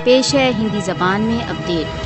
پیش ہے ہندی زبان میں اپڈیٹ۔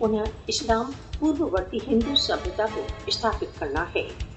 انہیں اسلام پورورتی ہندو سبھیتا کو استھاپت کرنا ہے۔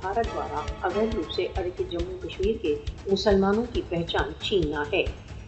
بھارت دوارا اویدھ روپ سے ادھکت جموں کشمیر کے مسلمانوں کی پہچان چھیننا ہے۔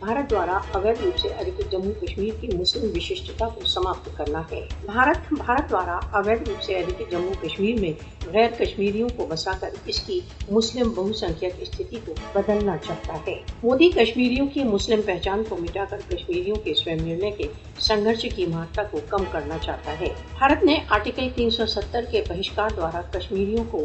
بھارت دوارا اویدھ روپ سے ادھکت جموں کشمیر کی مسلم وششٹتا کو سماپت کرنا ہے۔ بھارت دوارا اویدھ روپ سے ادھکت جموں کشمیر میں غیر کشمیریوں کو بسا کر اس کی مسلم بہو سنکھیک استھتی کو بدلنا چاہتا ہے۔ مودی کشمیریوں کی مسلم پہچان کو مٹا کر کشمیریوں کے سویم نرنے کے سنگھرش کی مہتتا کو کم کرنا چاہتا ہے۔ بھارت نے آرٹیکل 370 کے بہشکار دوارا کشمیریوں کو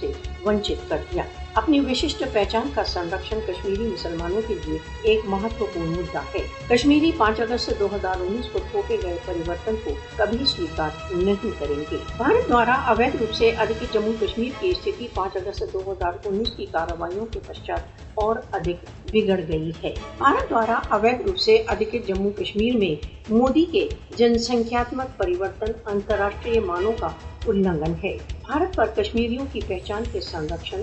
سے ونچت کر دیا۔ اپنی وششٹ پہچان کا سنرکشن کشمیری مسلمانوں کے لیے ایک مہتوپورن مدعا ہے۔ کشمیری 5 اگست 2019 کو تھوپے گئے پریورتن کو کبھی سویکار نہیں کریں گے۔ بھارت دوارا اویدھ روپ سے ادھکت جموں کشمیر کی استھتی 5 اگست 2019 کی کارروائیوں کے پشچات اور ادھک بگڑ گئی ہے۔ بھارت دوارا اویدھ روپ سے ادھکت جموں کشمیر میں مودی کے جن سنکھیاتمک پریورتن انترراشٹریہ مانوں کا النگھن ہے۔ بھارت پر کشمیریوں کی پہچان کے سنرکشن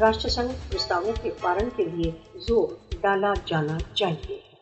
راشٹر سنگھ پرستاووں کے پارن کے لیے زور ڈالا جانا چاہیے۔